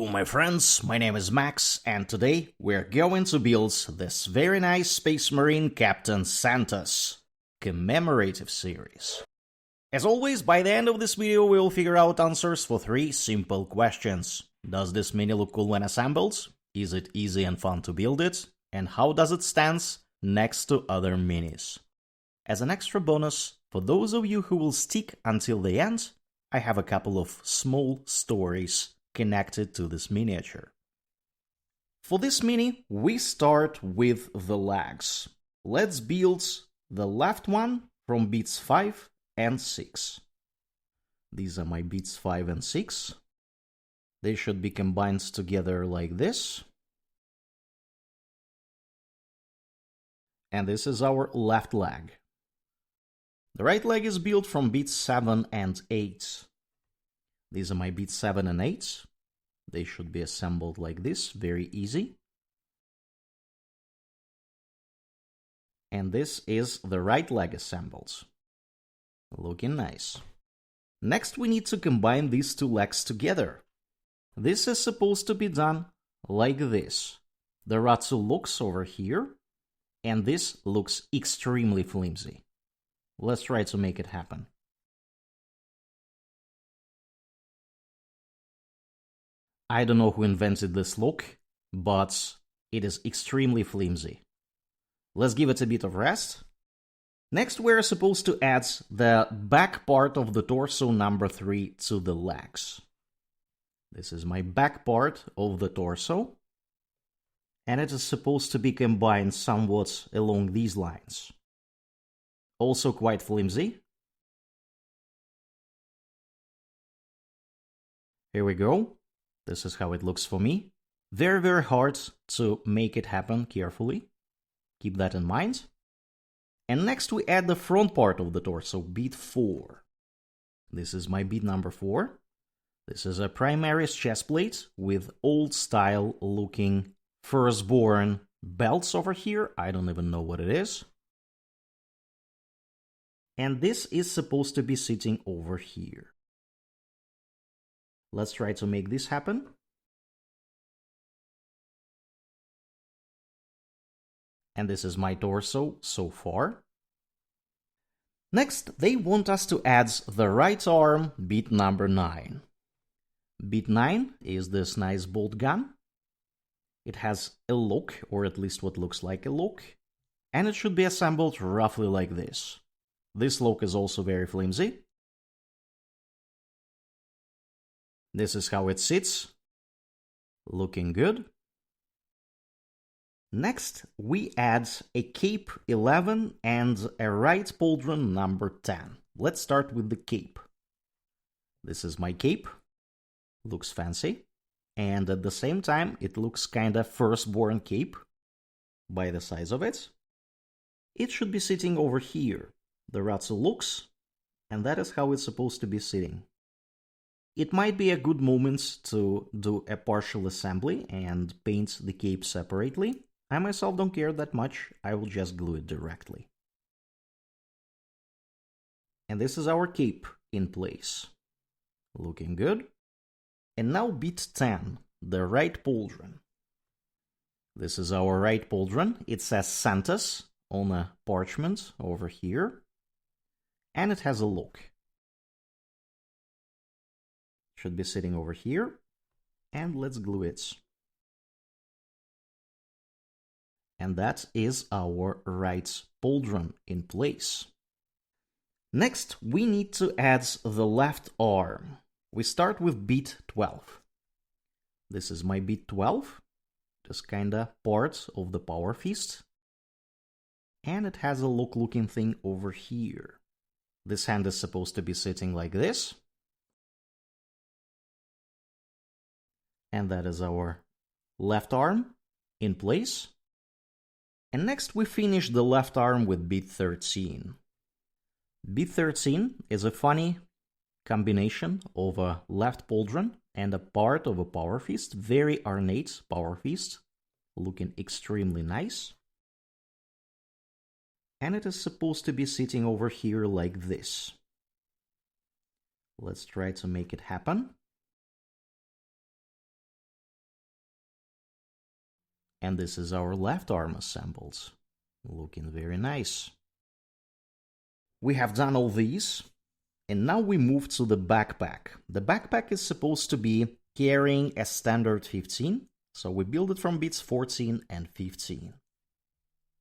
Hello my friends, my name is Max and today we're going to build this very nice Space Marine Captain Centos Commemorative Series. As always, by the end of this video we'll figure out answers for 3 simple questions. Does this mini look cool when assembled? Is it easy and fun to build it? And how does it stand next to other minis? As an extra bonus, for those of you who will stick until the end, I have a couple of small stories connected to this miniature. For this mini, we start with the legs. Let's build the left one from beats 5 and 6. These are my beats 5 and 6. They should be combined together like this. And this is our left leg. The right leg is built from beats 7 and 8. These are my beats 7 and 8. They should be assembled like this, very easy. And this is the right leg assembled. Looking nice. Next we need to combine these 2 legs together. This is supposed to be done like this. The Ratsu looks over here, and this looks extremely flimsy. Let's try to make it happen. I don't know who invented this look, but it is extremely flimsy. Let's give it a bit of rest. Next, we're supposed to add the back part of the torso number 3 to the legs. This is my back part of the torso, and it is supposed to be combined somewhat along these lines. Also quite flimsy. Here we go. This is how it looks for me. Very, very hard to make it happen carefully. Keep that in mind. And next we add the front part of the torso, beat 4. This is my beat number 4. This is a Primaris chestplate with old-style looking firstborn belts over here. I don't even know what it is. And this is supposed to be sitting over here. Let's try to make this happen. And this is my torso so far. Next, they want us to add the right arm, beat number 9. Beat 9 is this nice bolt gun. It has a lock, or at least what looks like a lock, and it should be assembled roughly like this. This lock is also very flimsy. This is how it sits. Looking good. Next, we add a cape 11 and a right pauldron number 10. Let's start with the cape. This is my cape. Looks fancy. And at the same time, it looks kinda firstborn cape by the size of it. It should be sitting over here. The Ratsu looks, and that is how it's supposed to be sitting. It might be a good moment to do a partial assembly and paint the cape separately. I myself don't care that much, I will just glue it directly. And this is our cape in place. Looking good. And now beat 10, the right pauldron. This is our right pauldron. It says Centos on a parchment over here. And it has a lock. Should be sitting over here, and let's glue it. And that is our right pauldron in place. Next, we need to add the left arm. We start with beat 12. This is my beat 12, just kinda part of the power fist. And it has a lock-looking thing over here. This hand is supposed to be sitting like this. And that is our left arm in place. And next we finish the left arm with beat 13. Beat 13 is a funny combination of a left pauldron and a part of a power fist, very ornate power fist, looking extremely nice. And it is supposed to be sitting over here like this. Let's try to make it happen. And this is our left arm assembled. Looking very nice. We have done all these. And now we move to the backpack. The backpack is supposed to be carrying a standard 15. So we build it from bits 14 and 15.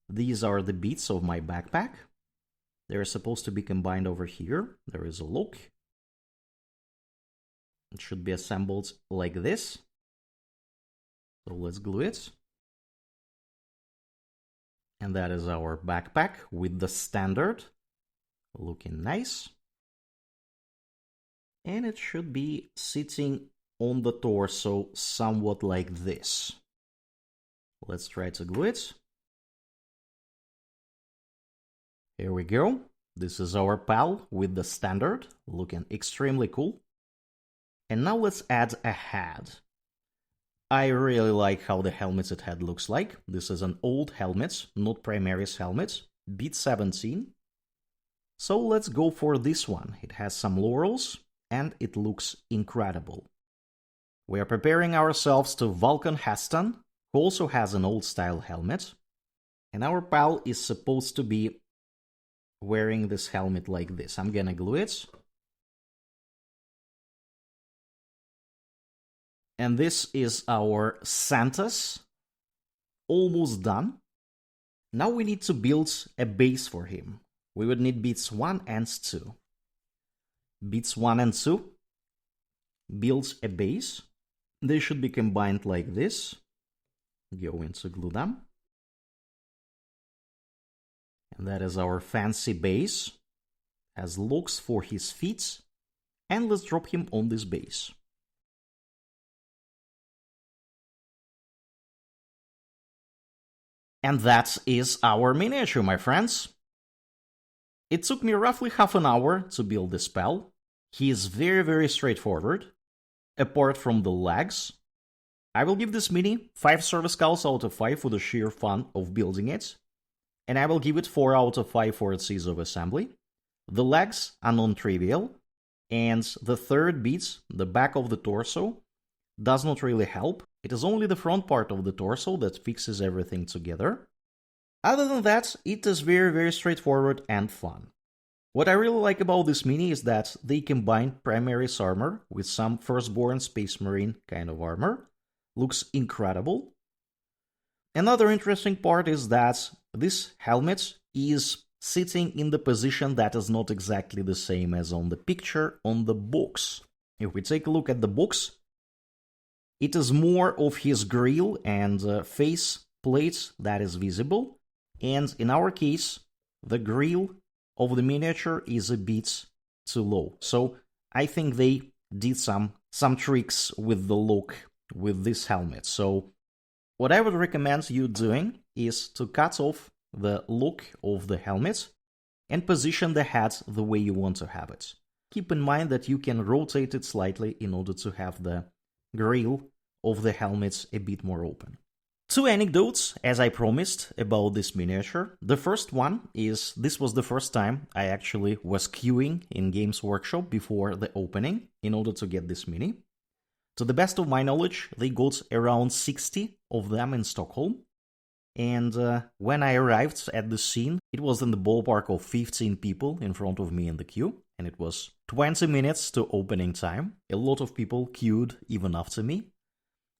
These are the bits of my backpack. They're supposed to be combined over here. There is a look. It should be assembled like this. So let's glue it. And that is our backpack with the standard. Looking nice. And it should be sitting on the torso somewhat like this. Let's try to glue it. Here we go. This is our pal with the standard, looking extremely cool. And now let's add a head. I really like how the helmet's head looks like. This is an old helmet, not Primaris helmet, bit 17. So let's go for this one. It has some laurels and it looks incredible. We are preparing ourselves to Vulcan Heston, who also has an old style helmet. And our pal is supposed to be wearing this helmet like this. I'm gonna glue it. And this is our Centos. Almost done. Now we need to build a base for him. We would need bits 1 and 2. Bits 1 and 2 builds a base. They should be combined like this. Go into glue them. And that is our fancy base. Has locks for his feet. And let's drop him on this base. And that is our miniature, my friends. It took me roughly half an hour to build this spell. He is very straightforward, apart from the legs. I will give this mini 5 service skulls out of 5 for the sheer fun of building it. And I will give it 4 out of 5 for its ease of assembly. The legs are non-trivial. And the third bit, the back of the torso, does not really help. It is only the front part of the torso that fixes everything together. Other than that, it is very straightforward and fun. What I really like about this mini is that they combine Primaris armor with some Firstborn Space Marine kind of armor. Looks incredible. Another interesting part is that this helmet is sitting in the position that is not exactly the same as on the picture on the box. If we take a look at the box, it is more of his grill and face plate that is visible. And in our case, the grill of the miniature is a bit too low. So I think they did some tricks with the look with this helmet. So what I would recommend you doing is to cut off the look of the helmet and position the head the way you want to have it. Keep in mind that you can rotate it slightly in order to have the grill of the helmets a bit more open. 2 anecdotes, as I promised, about this miniature. The first one is, this was the first time I actually was queuing in Games Workshop before the opening in order to get this mini. To the best of my knowledge, they got around 60 of them in Stockholm. And when I arrived at the scene, it was in the ballpark of 15 people in front of me in the queue. And it was 20 minutes to opening time. A lot of people queued even after me.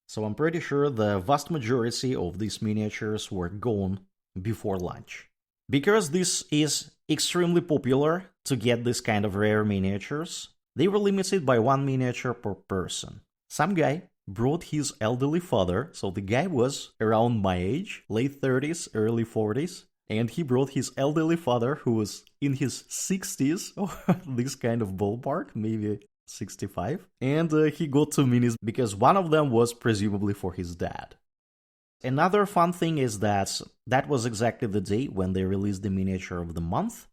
So I'm pretty sure the vast majority of these miniatures were gone before lunch. Because this is extremely popular to get this kind of rare miniatures, they were limited by 1 miniature per person. Some guy brought his elderly father, so the guy was around my age, late 30s, early 40s, and he brought his elderly father who was in his 60s, this kind of ballpark, maybe 65, and he got 2 minis because one of them was presumably for his dad. Another fun thing is that was exactly the day when they released the miniature of the month.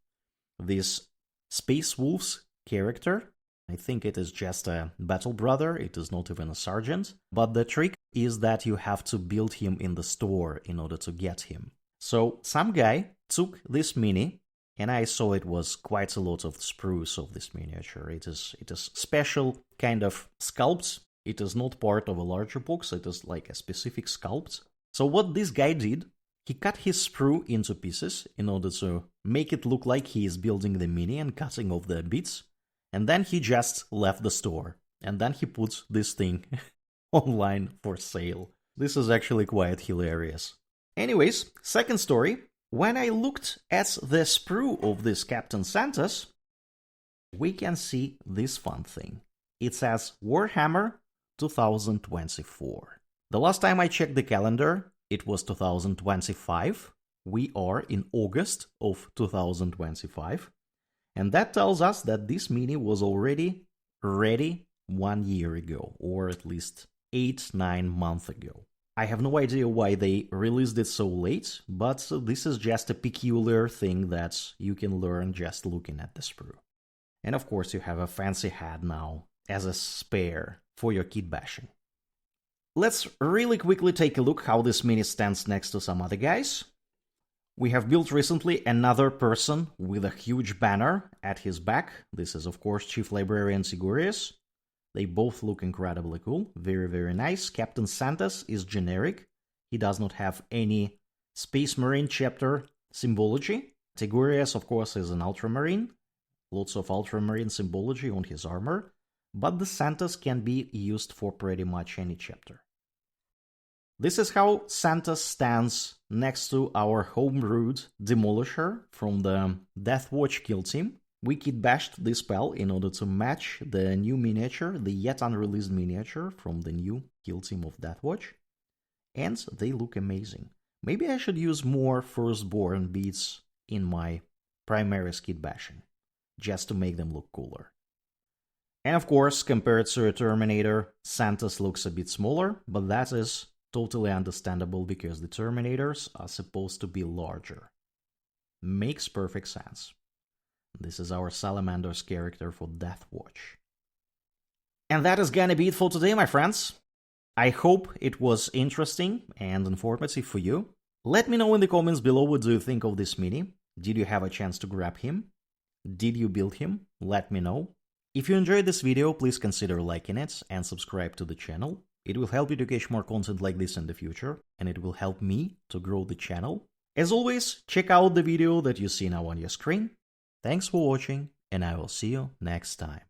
This Space Wolves character, I think it is just a battle brother, it is not even a sergeant, but the trick is that you have to build him in the store in order to get him. So some guy took this mini, and I saw it was quite a lot of spruce of this miniature. It is special kind of sculpt. It is not part of a larger box. It is like a specific sculpt. So what this guy did, he cut his sprue into pieces in order to make it look like he is building the mini and cutting off the bits, and then he just left the store, and then he put this thing online for sale. This is actually quite hilarious. Anyways, second story. When I looked at the sprue of this Captain Centos, we can see this fun thing. It says Warhammer 2024. The last time I checked the calendar, it was 2025. We are in August of 2025. And that tells us that this mini was already ready 1 year ago, or at least 8-9 months ago. I have no idea why they released it so late, but this is just a peculiar thing that you can learn just looking at the sprue. And of course you have a fancy hat now as a spare for your kit bashing. Let's really quickly take a look how this mini stands next to some other guys. We have built recently another person with a huge banner at his back. This is of course Chief Librarian Sigurius. They both look incredibly cool, very, very nice. Captain Centos is generic. He does not have any Space Marine chapter symbology. Sigurius, of course, is an Ultramarine. Lots of Ultramarine symbology on his armor. But the Centos can be used for pretty much any chapter. This is how Centos stands next to our homebrewed Demolisher from the Deathwatch kill team. We kit bashed this spell in order to match the new miniature, the yet unreleased miniature from the new kill team of Deathwatch. And they look amazing. Maybe I should use more Firstborn beads in my Primaris kit bashing, just to make them look cooler. And of course, compared to a Terminator, Centos looks a bit smaller, but that is totally understandable because the Terminators are supposed to be larger. Makes perfect sense. This is our Salamander's character for Deathwatch. And that is gonna be it for today, my friends. I hope it was interesting and informative for you. Let me know in the comments below what do you think of this mini. Did you have a chance to grab him? Did you build him? Let me know. If you enjoyed this video, please consider liking it and subscribe to the channel. It will help you to catch more content like this in the future, and it will help me to grow the channel. As always, check out the video that you see now on your screen. Thanks for watching, and I will see you next time.